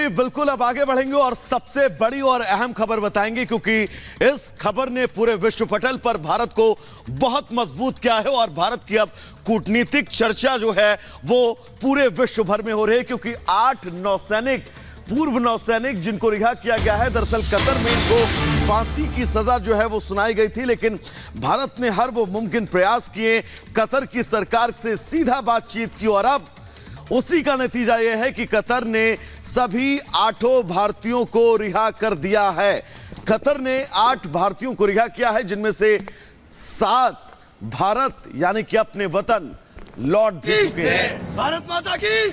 जी बिल्कुल, अब आगे बढ़ेंगे और सबसे बड़ी और अहम खबर बताएंगे, क्योंकि इस खबर ने पूरे विश्व पटल पर भारत को बहुत मजबूत किया है और भारत की अब कूटनीतिक चर्चा जो है वो पूरे विश्व भर में हो रही है, क्योंकि 8 नौसैनिक, पूर्व नौसैनिक जिनको रिहा किया गया है, दरअसल कतर में इनको फांसी की सजा जो है वो सुनाई गई थी, लेकिन भारत ने हर वो मुमकिन प्रयास किए, कतर की सरकार से सीधा बातचीत की और अब उसी का नतीजा यह है कि कतर ने सभी 8 भारतीयों को रिहा कर दिया है। कतर ने 8 भारतीयों को रिहा किया है, जिनमें से 7 भारत यानी कि अपने वतन लौट भी चुके हैं। भारत माता की।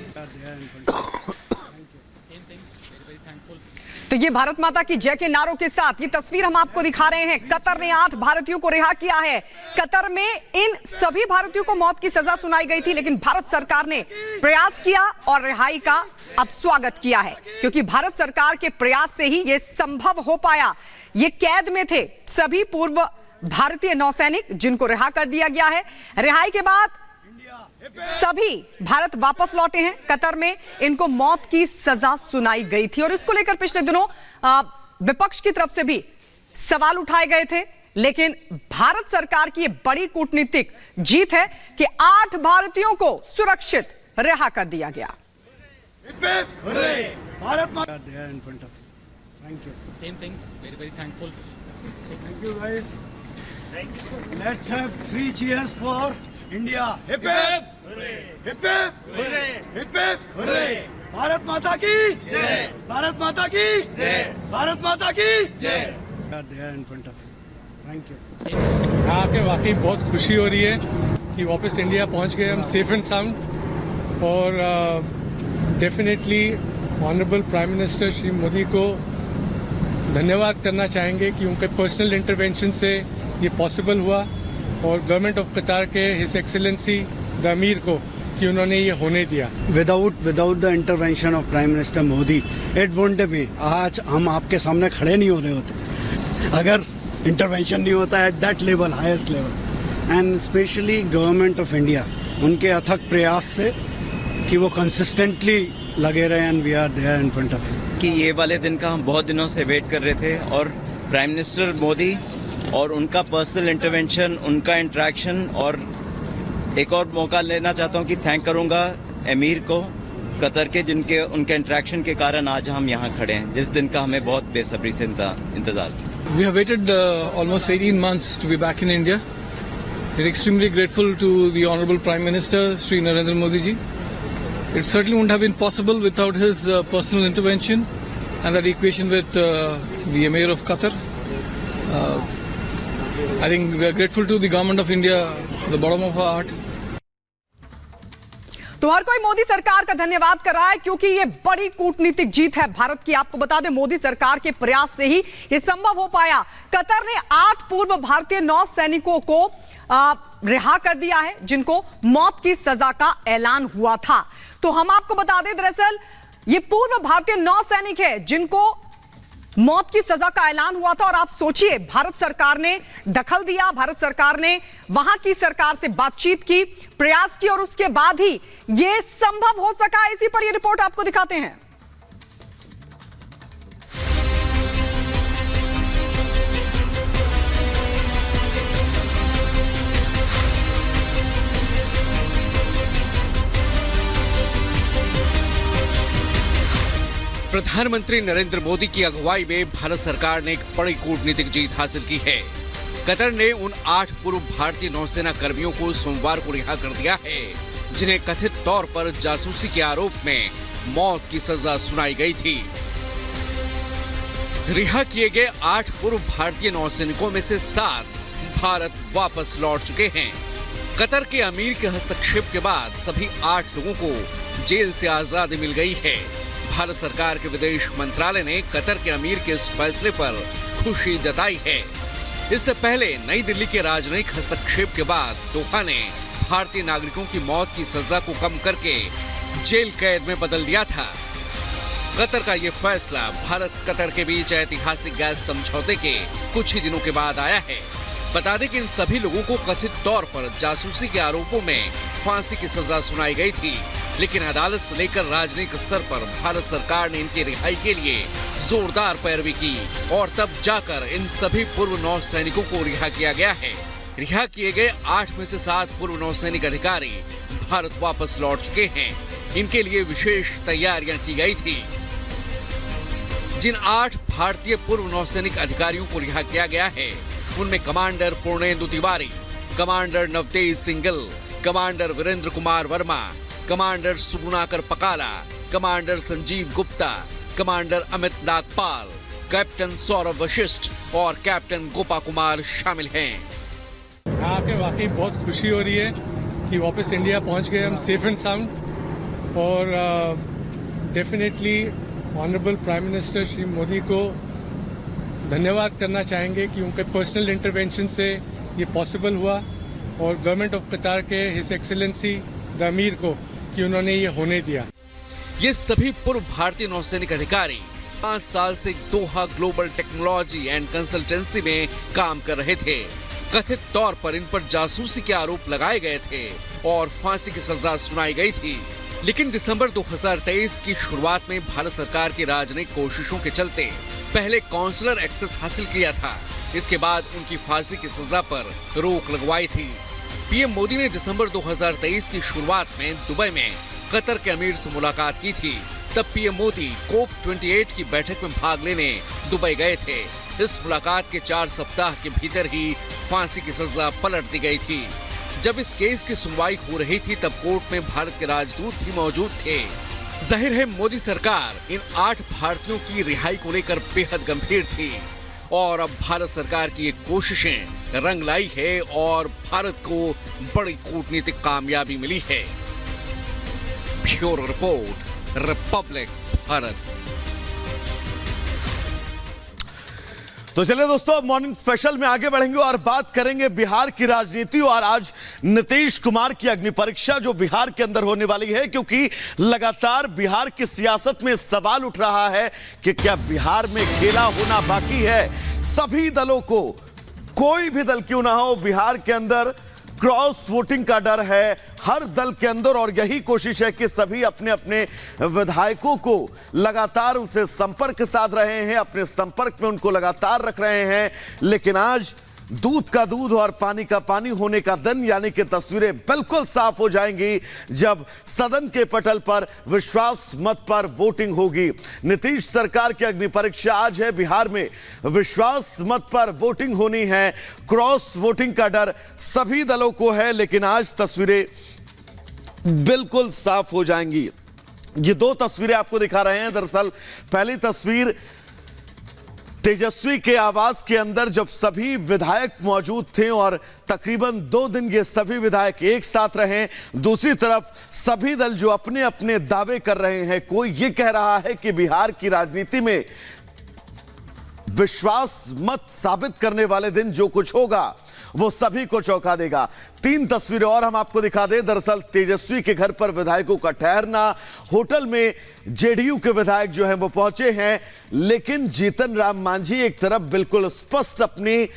तो ये भारत माता की जय के नारों के साथ ये तस्वीर हम आपको दिखा रहे हैं। कतर ने 8 भारतीयों को रिहा किया है। कतर में इन सभी भारतीयों को मौत की सजा सुनाई गई थी, लेकिन भारत सरकार ने प्रयास किया और रिहाई का अब स्वागत किया है, क्योंकि भारत सरकार के प्रयास से ही ये संभव हो पाया। ये कैद में थे सभी पूर्व भारतीय नौसैनिक, जिनको रिहा कर दिया गया है। रिहाई के बाद सभी भारत वापस लौटे हैं। कतर में इनको मौत की सजा सुनाई गई थी और इसको लेकर पिछले दिनों विपक्ष की तरफ से भी सवाल उठाए गए थे, लेकिन भारत सरकार की यह बड़ी कूटनीतिक जीत है कि 8 भारतीयों को सुरक्षित रिहा कर दिया गया। भारत माता। Thank you. Same thing. Very, very thankful. Thank you guys. Let's have 3 cheers for India. Hip hip. Hip hip. Hip hip. Bharat माता की जय। भारत माता की जय। भारत माता की जय। They are in front of you. Thank you. यहाँ आके वाकई बहुत खुशी हो रही है कि वापस इंडिया पहुँच गए हम सेफ एंड साउंड। और definitely honourable prime minister Shri Modi को धन्यवाद करना चाहेंगे कि उनके पर्सनल इंटरवेंशन से ये पॉसिबल हुआ, और गवर्नमेंट ऑफ कतार के हिज एक्सीलेंसी द अमीर को कि उन्होंने ये होने दिया। Without the intervention of Prime Minister Modi, it wouldn't be. आज हम आपके सामने खड़े नहीं हो रहे होते अगर इंटरवेंशन नहीं होता at that level, highest level. And specially government of India, उनके अथक प्रयास से कि वो कंसिस्टेंटली लगे रहे, and we are there in front of you. कि ये वाले दिन का हम बहुत दिनों से वेट कर रहे थे, और प्राइम मिनिस्टर मोदी और उनका पर्सनल इंटरवेंशन, उनका इंटरेक्शन, और एक और मौका लेना चाहता हूँ कि थैंक करूँगा अमीर को कतर के, जिनके उनके इंटरेक्शन के कारण आज हम यहाँ खड़े हैं, जिस दिन का हमें बहुत बेसब्री से इंतजार था। We have waited almost 18 months to be back in India. We're extremely grateful to the Honorable Prime Minister Shri Narendra Modi ji. It certainly wouldn't have been possible without his personal intervention and that equation with the Emir of Qatar. I think we are grateful to the government of India, the bottom of our heart. तो हर कोई मोदी सरकार का धन्यवाद कर रहा है, क्योंकि ये बड़ी कूटनीतिक जीत है भारत की। आपको बता दें, मोदी सरकार के प्रयास से ही ये संभव हो पाया। कतर ने 8 पूर्व भारतीय नौसैनिकों को रिहा कर दिया है, जिनको मौत की सजा का ऐलान हुआ था। तो हम आपको बता दें, दरअसल ये पूर्व भारतीय नौसैनिक है जिनको मौत की सजा का ऐलान हुआ था, और आप सोचिए, भारत सरकार ने दखल दिया, भारत सरकार ने वहां की सरकार से बातचीत की, प्रयास की, और उसके बाद ही यह संभव हो सका। इसी पर यह रिपोर्ट आपको दिखाते हैं। प्रधानमंत्री नरेंद्र मोदी की अगुवाई में भारत सरकार ने एक बड़ी कूटनीतिक जीत हासिल की है। कतर ने उन 8 पूर्व भारतीय नौसेना कर्मियों को सोमवार को रिहा कर दिया है, जिन्हें कथित तौर पर जासूसी के आरोप में मौत की सजा सुनाई गई थी। रिहा किए गए 8 पूर्व भारतीय नौसैनिकों में से 7 भारत वापस लौट चुके हैं। कतर के अमीर के हस्तक्षेप के बाद सभी 8 लोगों को जेल से आजादी मिल गई है। भारत सरकार के विदेश मंत्रालय ने कतर के अमीर के इस फैसले पर खुशी जताई है। इससे पहले नई दिल्ली के राजनयिक हस्तक्षेप के बाद दोहा ने भारतीय नागरिकों की मौत की सजा को कम करके जेल कैद में बदल दिया था। कतर का ये फैसला भारत कतर के बीच ऐतिहासिक गैस समझौते के कुछ ही दिनों के बाद आया है। बता दें कि इन सभी लोगों को कथित तौर पर जासूसी के आरोपों में फांसी की सजा सुनाई गई थी। लेकिन अदालत से लेकर राजनीतिक स्तर पर भारत सरकार ने इनकी रिहाई के लिए जोरदार पैरवी की और तब जाकर इन सभी पूर्व नौसैनिकों को रिहा किया गया है। रिहा किए गए 8 में से 7 पूर्व नौसैनिक अधिकारी भारत वापस लौट चुके हैं। इनके लिए विशेष तैयारियां की गई थी। जिन 8 भारतीय पूर्व नौसैनिक अधिकारियों को रिहा किया गया है, उनमें commander Purnendu Tiwari, commander Navtej Singhal, commander Virendra Kumar Verma, commander Sugunakar Pakala, commander Sanjeev Gupta, commander Amit Nagpal, captain Saurabh Vashishtha और कैप्टन गोपा कुमार शामिल हैं। यहाँ के वाकई बहुत खुशी हो रही है कि वापस इंडिया पहुँच गए हम सेफ एंड साउंड। और definitely honourable prime minister Shri Modi को धन्यवाद करना चाहेंगे कि उनके पर्सनल इंटरवेंशन से ये पॉसिबल हुआ, और गवर्नमेंट ऑफ कतार के हिज एक्सीलेंसी द अमीर को कि उन्होंने ये होने दिया। ये सभी पूर्व भारतीय नौसैनिक अधिकारी 5 साल से दोहा ग्लोबल टेक्नोलॉजी एंड कंसल्टेंसी में काम कर रहे थे। कथित तौर पर इन पर जासूसी के आरोप लगाए गए थे और फांसी की सजा सुनाई गई थी। लेकिन दिसंबर 2023 की शुरुआत में भारत सरकार की राजनयिक कोशिशों के चलते पहले काउंसलर एक्सेस हासिल किया था। इसके बाद उनकी फांसी की सजा पर रोक लगवाई थी। पीएम मोदी ने दिसंबर 2023 की शुरुआत में दुबई में कतर के अमीर से मुलाकात की थी। तब पीएम मोदी कोप 28 की बैठक में भाग लेने दुबई गए थे। इस मुलाकात के 4 सप्ताह के भीतर ही फांसी की सजा पलट दी गई थी। जब इस केस की सुनवाई हो रही थी तब कोर्ट में भारत के राजदूत भी मौजूद थे। जाहिर है मोदी सरकार इन 8 भारतीयों की रिहाई को लेकर बेहद गंभीर थी और अब भारत सरकार की ये कोशिशें रंग लाई है और भारत को बड़ी कूटनीतिक कामयाबी मिली है। Bureau report, Republic Bharat. तो चलिए दोस्तों, अब मॉर्निंग स्पेशल में आगे बढ़ेंगे और बात करेंगे बिहार की राजनीति और आज नीतीश कुमार की अग्नि परीक्षा जो बिहार के अंदर होने वाली है, क्योंकि लगातार बिहार की सियासत में सवाल उठ रहा है कि क्या बिहार में खेला होना बाकी है। सभी दलों को, कोई भी दल क्यों ना हो, बिहार के अंदर क्रॉस वोटिंग का डर है हर दल के अंदर, और यही कोशिश है कि सभी अपने अपने विधायकों को लगातार उनसे संपर्क साध रहे हैं, अपने संपर्क में उनको लगातार रख रहे हैं। लेकिन आज दूध का दूध और पानी का पानी होने का दिन, यानी कि तस्वीरें बिल्कुल साफ हो जाएंगी जब सदन के पटल पर विश्वास मत पर वोटिंग होगी। नीतीश सरकार की अग्नि परीक्षा आज है। बिहार में विश्वास मत पर वोटिंग होनी है। क्रॉस वोटिंग का डर सभी दलों को है, लेकिन आज तस्वीरें बिल्कुल साफ हो जाएंगी। ये 2 तस्वीरें आपको दिखा रहे हैं। दरअसल पहली तस्वीर तेजस्वी के आवास के अंदर जब सभी विधायक मौजूद थे और तकरीबन 2 दिन ये सभी विधायक एक साथ रहे। दूसरी तरफ सभी दल जो अपने अपने दावे कर रहे हैं। कोई ये कह रहा है कि बिहार की राजनीति में विश्वास मत साबित करने वाले दिन जो कुछ होगा वो सभी को चौंका देगा। 3 तस्वीरें और हम आपको दिखा दें। दरअसल तेजस्वी के घर पर विधायकों का ठहरना, होटल में जेडीयू के विधायक जो हैं वो पहुंचे हैं, लेकिन जीतन राम मांझी एक तरफ बिल्कुल स्पष्ट अपनी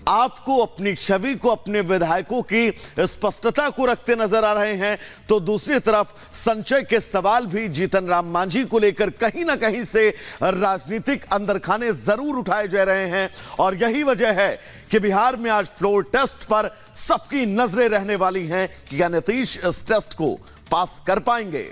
आपको, अपनी छवि को, अपने विधायकों की स्पष्टता को रखते नजर आ रहे हैं, तो दूसरी तरफ संशय के सवाल भी जीतन राम मांझी को लेकर कहीं ना कहीं से राजनीतिक अंदरखाने जरूर उठाए जा रहे हैं। और यही वजह है कि बिहार में आज फ्लोर टेस्ट पर सबकी नजरें रहने वाली हैं कि क्या नीतीश इस टेस्ट को पास कर पाएंगे।